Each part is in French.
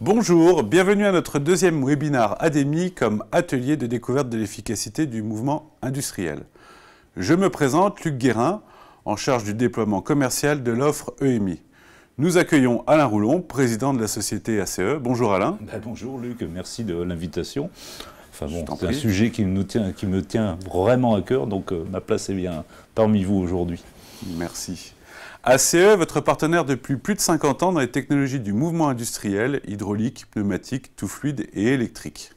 Bonjour, bienvenue à notre deuxième webinaire ADEMI comme atelier de découverte de l'efficacité du mouvement industriel. Je me présente, Luc Guérin, en charge du déploiement commercial de l'offre EMI. Nous accueillons Alain Roulon, président de la société ACE. Bonjour Alain. Bonjour Luc, merci de l'invitation. Enfin bon, c'est un sujet qui me tient vraiment à cœur, donc ma place est bien parmi vous aujourd'hui. Merci. ACE, votre partenaire depuis plus de 50 ans dans les technologies du mouvement industriel, hydraulique, pneumatique, tout fluide et électrique.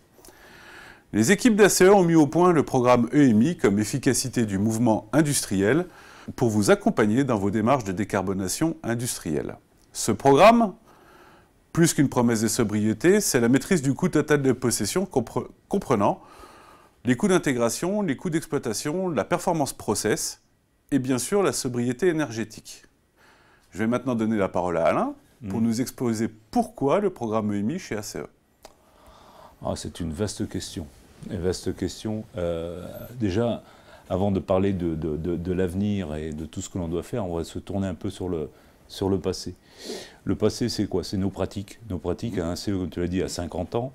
Les équipes d'ACE ont mis au point le programme EMI comme efficacité du mouvement industriel pour vous accompagner dans vos démarches de décarbonation industrielle. Ce programme, plus qu'une promesse de sobriété, c'est la maîtrise du coût total de possession comprenant les coûts d'intégration, les coûts d'exploitation, la performance process et bien sûr la sobriété énergétique. Je vais maintenant donner la parole à Alain pour nous exposer pourquoi le programme EMI chez ACE. C'est une vaste question. Déjà, avant de parler de l'avenir et de tout ce que l'on doit faire, on va se tourner un peu sur le passé. Le passé, c'est quoi? C'est nos pratiques. Nos pratiques à ACE, comme tu l'as dit, à 50 ans.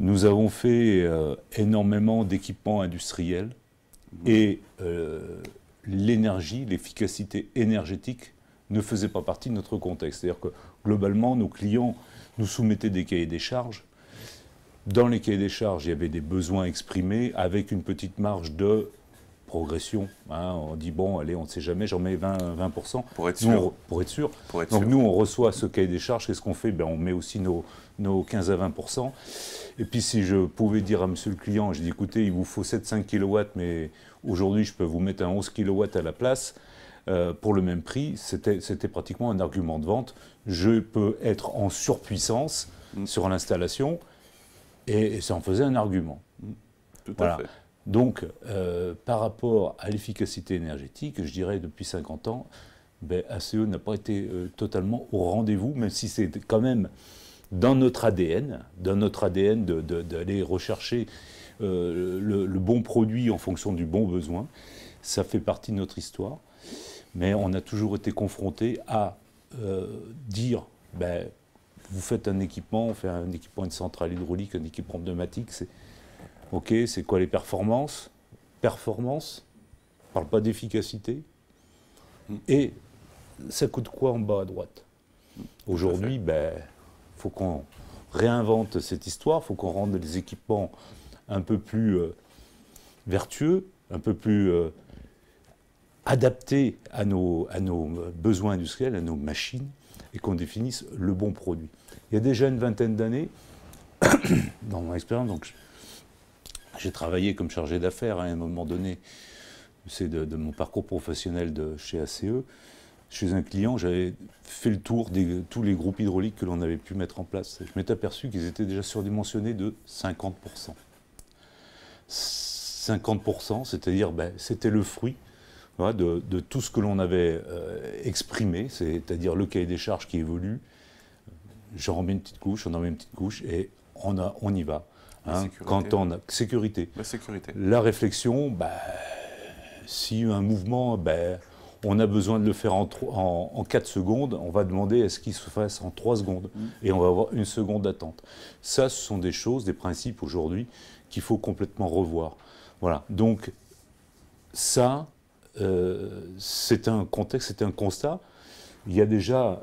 Nous avons fait énormément d'équipements industriels et l'énergie, l'efficacité énergétique ne faisait pas partie de notre contexte. C'est-à-dire que globalement, nos clients nous soumettaient des cahiers des charges. Dans les cahiers des charges, il y avait des besoins exprimés avec une petite marge de progression. On dit, bon, allez, on ne sait jamais, j'en mets 20%. Pour être sûr. Pour être sûr. Donc nous, on reçoit ce cahier des charges. Qu'est-ce qu'on fait? On met aussi nos 15 à 20%. Et puis si je pouvais dire à monsieur le client, je dis, écoutez, il vous faut 7-5 kW, mais aujourd'hui, je peux vous mettre un 11 kW à la place, pour le même prix, c'était pratiquement un argument de vente. Je peux être en surpuissance sur l'installation, et ça en faisait un argument. Tout à fait. Donc, par rapport à l'efficacité énergétique, je dirais depuis 50 ans, ACE n'a pas été totalement au rendez-vous, même si c'est quand même dans notre ADN, d'aller rechercher le bon produit en fonction du bon besoin. Ça fait partie de notre histoire. Mais on a toujours été confronté à dire, vous faites un équipement, on fait un équipement, une centrale hydraulique, un équipement pneumatique, c'est OK, c'est quoi les performances? Performance, on ne parle pas d'efficacité. Et ça coûte quoi en bas à droite? Aujourd'hui, il faut qu'on réinvente cette histoire, il faut qu'on rende les équipements un peu plus vertueux, un peu plus adaptés à nos besoins industriels, à nos machines, et qu'on définisse le bon produit. Il y a déjà une vingtaine d'années, dans mon expérience, donc j'ai travaillé comme chargé d'affaires à un moment donné, c'est de mon parcours professionnel chez ACE. Chez un client, j'avais fait le tour de tous les groupes hydrauliques que l'on avait pu mettre en place. Je m'étais aperçu qu'ils étaient déjà surdimensionnés de 50%. 50%, c'est-à-dire c'était le fruit de tout ce que l'on avait exprimé, c'est-à-dire le cahier des charges qui évolue. J'en remets une petite couche, on en met une petite couche, et on y va. Quand on a sécurité. La sécurité. La réflexion, si un mouvement, on a besoin de le faire en 4 secondes, on va demander est-ce qu'il se fasse en 3 secondes, et on va avoir 1 seconde d'attente. Ça, ce sont des choses, des principes aujourd'hui qu'il faut complètement revoir. Voilà, donc ça, c'est un contexte, c'est un constat. Il y a déjà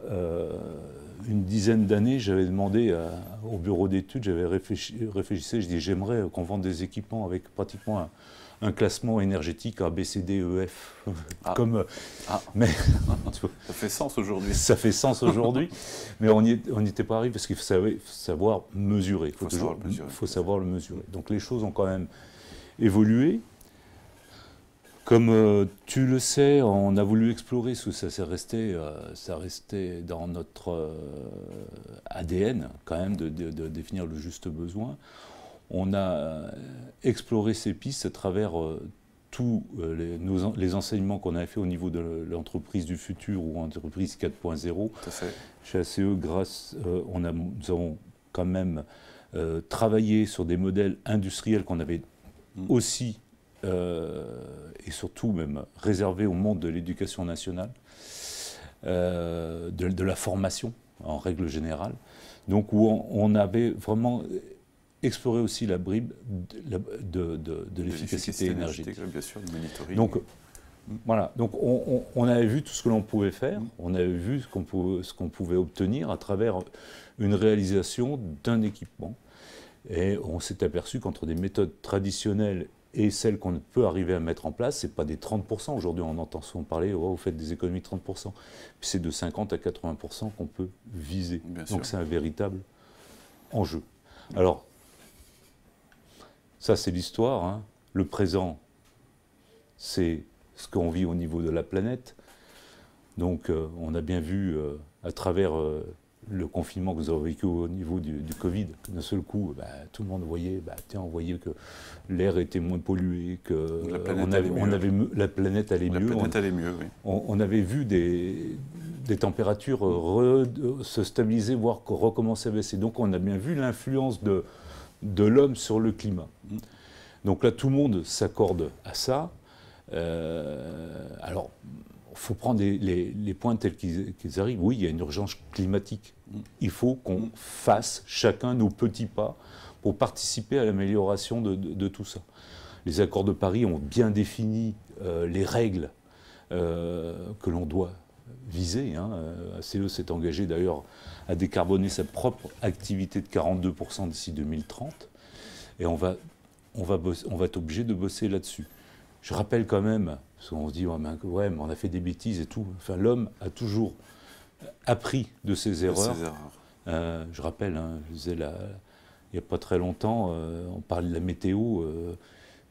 une dizaine d'années, j'avais demandé au bureau d'études, j'avais réfléchi, je dis j'aimerais qu'on vende des équipements avec pratiquement un classement énergétique A, B, C, D, E, F. Mais, ça fait sens aujourd'hui. Ça fait sens aujourd'hui, mais on n'y était pas arrivé parce qu'il faut savoir mesurer. Il faut savoir le mesurer. Donc les choses ont quand même évolué. Comme tu le sais, on a voulu explorer, parce que ça restait dans notre ADN quand même de définir le juste besoin. On a exploré ces pistes à travers tous les enseignements qu'on avait fait au niveau de l'entreprise du futur ou entreprise 4.0. Chez ACE, nous avons quand même travaillé sur des modèles industriels qu'on avait aussi et surtout même réservé au monde de l'éducation nationale, de la formation. en règle générale. Donc où on avait vraiment exploré aussi la bribe de l'efficacité énergétique. Bien sûr, le monitoring. Donc, voilà, donc on avait vu tout ce que l'on pouvait faire, on avait vu ce qu'on pouvait obtenir à travers une réalisation d'un équipement. Et on s'est aperçu qu'entre des méthodes traditionnelles et celles qu'on peut arriver à mettre en place, ce n'est pas des 30%. Aujourd'hui, on entend souvent parler, oh, vous faites des économies de 30%. Puis c'est de 50 à 80% qu'on peut viser. Donc c'est un véritable enjeu. Alors, ça c'est l'histoire. Hein. Le présent, c'est ce qu'on vit au niveau de la planète. Donc on a bien vu à travers le confinement que vous avez vécu au niveau du Covid, d'un seul coup, tout le monde voyait, on voyait que l'air était moins pollué, que la planète allait mieux. On avait vu des températures se stabiliser, voire recommencer à baisser. Donc on a bien vu l'influence de l'homme sur le climat. Donc là, tout le monde s'accorde à ça. Alors, il faut prendre les points tels qu'ils arrivent. Oui, il y a une urgence climatique. Il faut qu'on fasse chacun nos petits pas pour participer à l'amélioration de tout ça. Les accords de Paris ont bien défini les règles que l'on doit viser. ACE s'est engagé d'ailleurs à décarboner sa propre activité de 42% d'ici 2030. Et on va être obligé de bosser là-dessus. Je rappelle quand même, parce qu'on se dit, ouais, mais on a fait des bêtises et tout. Enfin, l'homme a toujours appris de ses erreurs. Je rappelle, je disais il n'y a pas très longtemps, on parlait de la météo.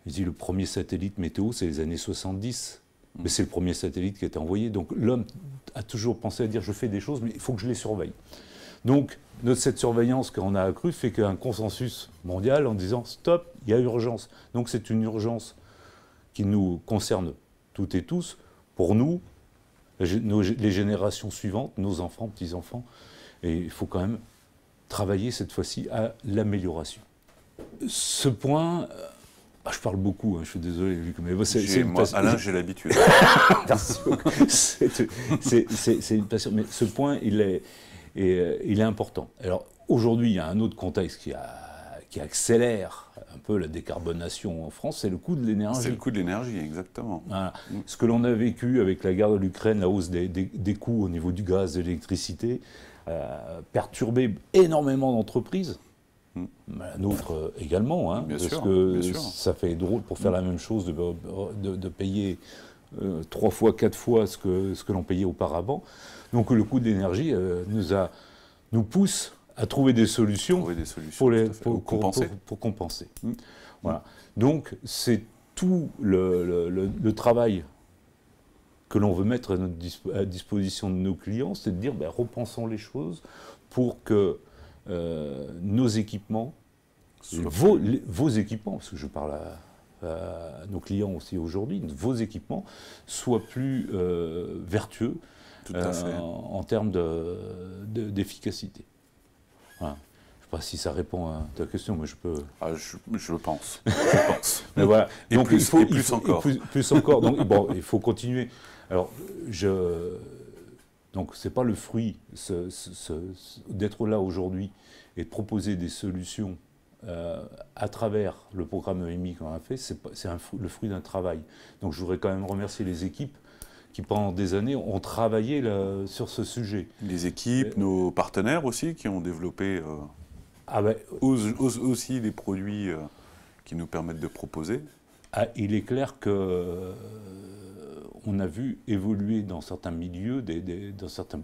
Je dis, le premier satellite météo, c'est les années 70. Mais c'est le premier satellite qui a été envoyé. Donc l'homme a toujours pensé à dire, je fais des choses, mais il faut que je les surveille. Donc, cette surveillance qu'on a accrue fait qu'il y a un consensus mondial en disant, stop, il y a urgence. Donc c'est une urgence qui nous concerne toutes et tous, pour nous, les générations suivantes, nos enfants, petits-enfants, et il faut quand même travailler cette fois-ci à l'amélioration. Ce point, je parle beaucoup, je suis désolé, Luc, mais Alain, j'ai l'habitude. C'est une passion, mais ce point, il est important. Alors aujourd'hui, il y a un autre contexte qui accélère un peu la décarbonation en France, c'est le coût de l'énergie. C'est le coût de l'énergie, exactement. Voilà. Ce que l'on a vécu avec la guerre de l'Ukraine, la hausse des coûts au niveau du gaz, de l'électricité, perturbé énormément d'entreprises. La nôtre également, parce que ça fait drôle pour faire la même chose de payer 3 fois, 4 fois ce que l'on payait auparavant. Donc le coût de l'énergie nous pousse à trouver des solutions, pour compenser. Voilà. Donc c'est tout le travail que l'on veut mettre à disposition de nos clients, c'est de dire repensons les choses pour que nos équipements, vos équipements, parce que je parle à nos clients aussi aujourd'hui, vos équipements soient plus vertueux en termes d'efficacité. Voilà. Je ne sais pas si ça répond à ta question, mais je peux... Je pense. Mais voilà. Donc, plus encore. Plus encore. Donc, il faut continuer. Alors, donc, ce n'est pas le fruit d'être là aujourd'hui et de proposer des solutions à travers le programme EMI qu'on a fait, c'est le fruit d'un travail. Donc, je voudrais quand même remercier les équipes qui pendant des années ont travaillé sur ce sujet. Les équipes, nos partenaires aussi, qui ont développé aussi des produits qui nous permettent de proposer. Il est clair qu'on a vu évoluer dans certains milieux, dans certains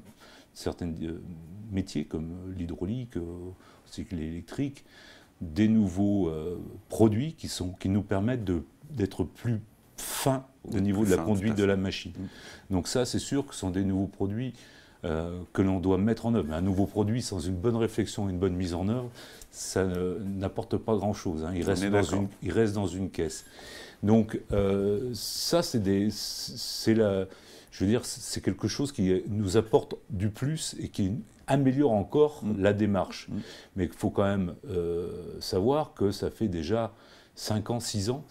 métiers comme l'hydraulique, aussi l'électrique, des nouveaux produits qui nous permettent d'être plus fins au niveau de la conduite de la machine. Donc ça, c'est sûr que ce sont des nouveaux produits que l'on doit mettre en œuvre. Mais un nouveau produit sans une bonne réflexion, une bonne mise en œuvre, ça n'apporte pas grand-chose. Il reste dans une caisse. Donc ça, c'est quelque chose qui nous apporte du plus et qui améliore encore la démarche. Mais il faut quand même savoir que ça fait déjà 5 ans, 6 ans,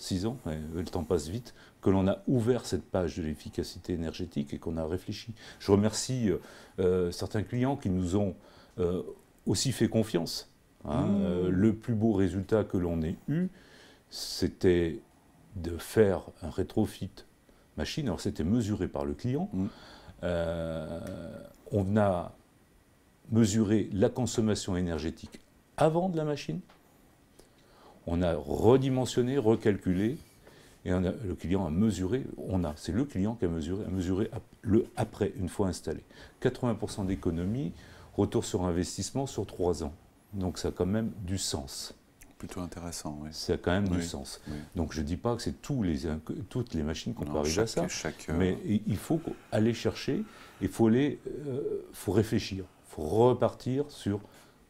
le temps passe vite, que l'on a ouvert cette page de l'efficacité énergétique et qu'on a réfléchi. Je remercie certains clients qui nous ont aussi fait confiance. Le plus beau résultat que l'on ait eu, c'était de faire un rétrofit machine. Alors c'était mesuré par le client. On a mesuré la consommation énergétique avant de la machine. On a redimensionné, recalculé, et le client a mesuré, c'est le client qui a mesuré le après, une fois installé. 80% d'économie, retour sur investissement sur 3 ans. Donc ça a quand même du sens. Plutôt intéressant, oui. Ça a quand même du sens. Oui. Donc je ne dis pas que c'est toutes les machines qu'on peut arriver à ça, mais il faut aller chercher, il faut réfléchir, il faut repartir sur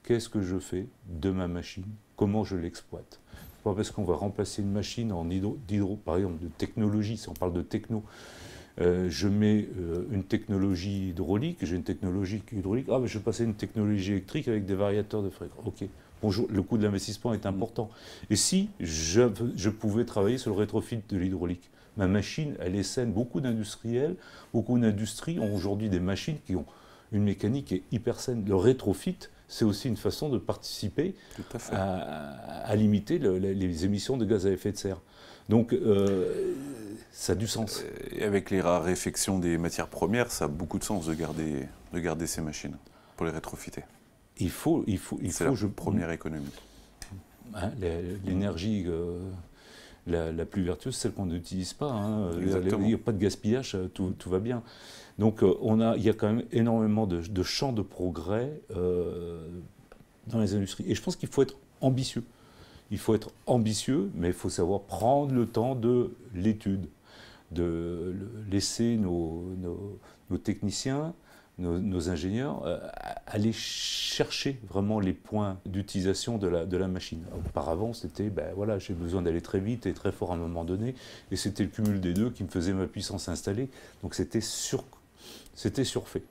qu'est-ce que je fais de ma machine, comment je l'exploite. Pas parce qu'on va remplacer une machine en par exemple, de technologie, si on parle de techno, je mets une technologie hydraulique, j'ai une technologie hydraulique, mais je vais passer une technologie électrique avec des variateurs de fréquence. Ok, bonjour, le coût de l'investissement est important. Et si je pouvais travailler sur le rétrofit de l'hydraulique, ma machine, elle est saine. Beaucoup d'industries ont aujourd'hui des machines qui ont une mécanique qui est hyper saine. Le rétrofit, c'est aussi une façon de participer à limiter les émissions de gaz à effet de serre. Donc, ça a du sens. Et avec les raréfactions des matières premières, ça a beaucoup de sens de garder ces machines pour les rétrofiter. C'est la première économie. L'énergie la plus vertueuse, celle qu'on n'utilise pas. Il n'y a pas de gaspillage, tout va bien. Donc il y a quand même énormément de champs de progrès dans les industries. Et je pense qu'il faut être ambitieux. Il faut être ambitieux, mais il faut savoir prendre le temps de l'étude, de laisser nos techniciens, nos ingénieurs, aller chercher vraiment les points d'utilisation de la machine. Auparavant, c'était, voilà, j'ai besoin d'aller très vite et très fort à un moment donné, et c'était le cumul des deux qui me faisait ma puissance installée. Donc c'était surfait.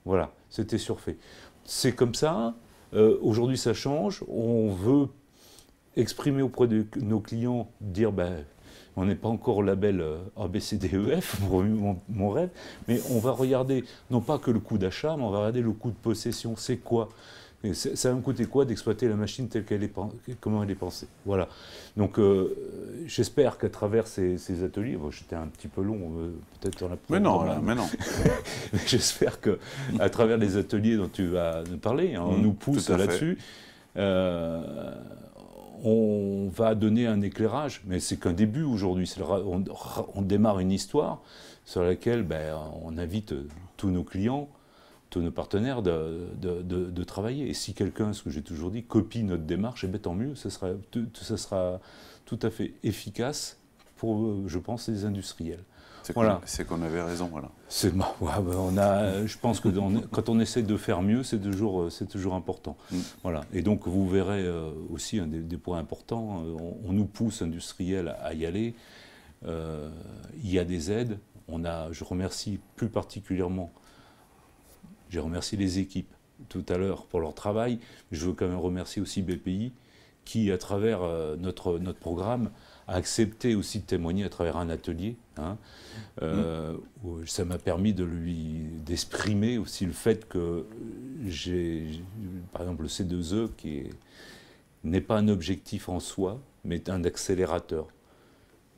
Voilà, c'était surfait. C'est comme ça. Aujourd'hui, ça change. On veut exprimer auprès de nos clients, dire, on n'est pas encore au label ABCDEF, mon rêve, mais on va regarder, non pas que le coût d'achat, mais on va regarder le coût de possession. C'est quoi ? Ça va me coûter quoi d'exploiter la machine telle qu'elle est, comment elle est pensée. Voilà. Donc j'espère qu'à travers ces ateliers, j'étais un petit peu long, peut-être dans la première. Mais non. Mais j'espère qu'à travers les ateliers dont tu vas nous parler, on nous pousse là-dessus. On va donner un éclairage, mais c'est qu'un début aujourd'hui. On démarre une histoire sur laquelle on invite tous nos clients, tous nos partenaires de travailler. Et si quelqu'un, ce que j'ai toujours dit, copie notre démarche, tant mieux, ça sera tout à fait efficace pour, je pense, les industriels. C'est qu'on avait raison, voilà. Je pense que quand on essaie de faire mieux, c'est toujours important. Voilà. Et donc vous verrez aussi un des points importants, on nous pousse industriels à y aller. Il y a des aides. Je remercie plus particulièrement, j'ai remercié les équipes tout à l'heure pour leur travail. Je veux quand même remercier aussi BPI qui, à travers notre programme, a accepté aussi de témoigner à travers un atelier. Où ça m'a permis d'exprimer aussi le fait que par exemple, le C2E, n'est pas un objectif en soi, mais un accélérateur.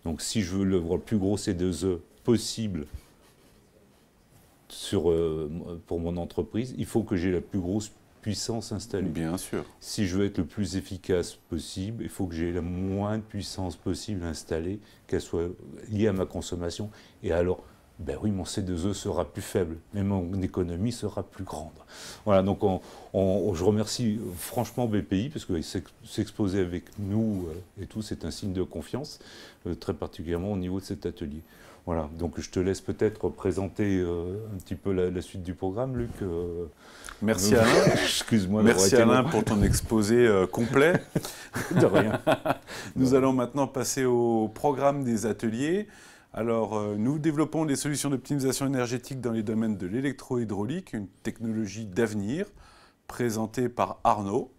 Donc si je veux le plus gros C2E possible pour mon entreprise, il faut que j'ai la plus grosse puissance installée. Bien sûr. Si je veux être le plus efficace possible, il faut que j'ai la moins de puissance possible installée, qu'elle soit liée à ma consommation. Et alors, oui, mon C2E sera plus faible, mais mon économie sera plus grande. Voilà, donc je remercie franchement BPI, parce que s'exposer avec nous et tout, c'est un signe de confiance, très particulièrement au niveau de cet atelier. Voilà, donc je te laisse peut-être présenter un petit peu la suite du programme, Luc. Merci Alain. Excuse-moi. Merci Alain pour ton exposé complet. De rien. Nous allons maintenant passer au programme des ateliers. Alors, nous développons des solutions d'optimisation énergétique dans les domaines de l'électro-hydraulique, une technologie d'avenir, présentée par Arnaud.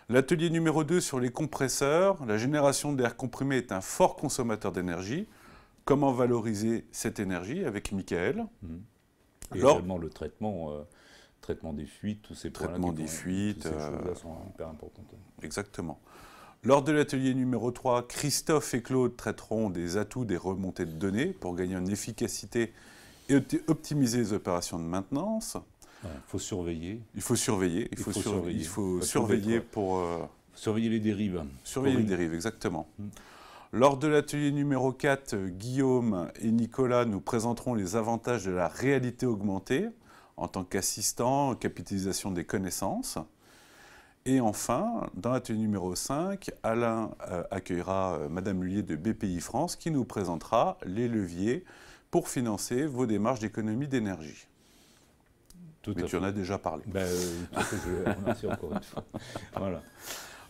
L'atelier numéro 2 sur les compresseurs. La génération d'air comprimé est un fort consommateur d'énergie. Comment valoriser cette énergie avec Michael. Et également le traitement des fuites, tous ces points-là. Traitement des fuites. Toutes ces choses-là sont hyper importantes. Exactement. Lors de l'atelier numéro 3, Christophe et Claude traiteront des atouts des remontées de données pour gagner en efficacité et optimiser les opérations de maintenance. Il faut surveiller. Il faut surveiller. Il faut surveiller pour... surveiller les dérives. Surveiller les dérives, exactement. Lors de l'atelier numéro 4, Guillaume et Nicolas nous présenteront les avantages de la réalité augmentée en tant qu'assistant, capitalisation des connaissances. Et enfin, dans l'atelier numéro 5, Alain accueillera Madame Lhuillier de BPI France qui nous présentera les leviers pour financer vos démarches d'économie d'énergie. Mais tu en as déjà parlé. Je le remercie encore une fois. Voilà.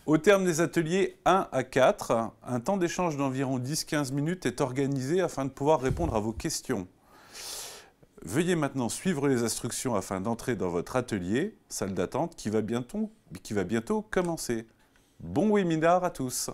Au terme des ateliers 1 à 4, un temps d'échange d'environ 10-15 minutes est organisé afin de pouvoir répondre à vos questions. Veuillez maintenant suivre les instructions afin d'entrer dans votre atelier, salle d'attente, qui va bientôt commencer. Bon webinaire à tous.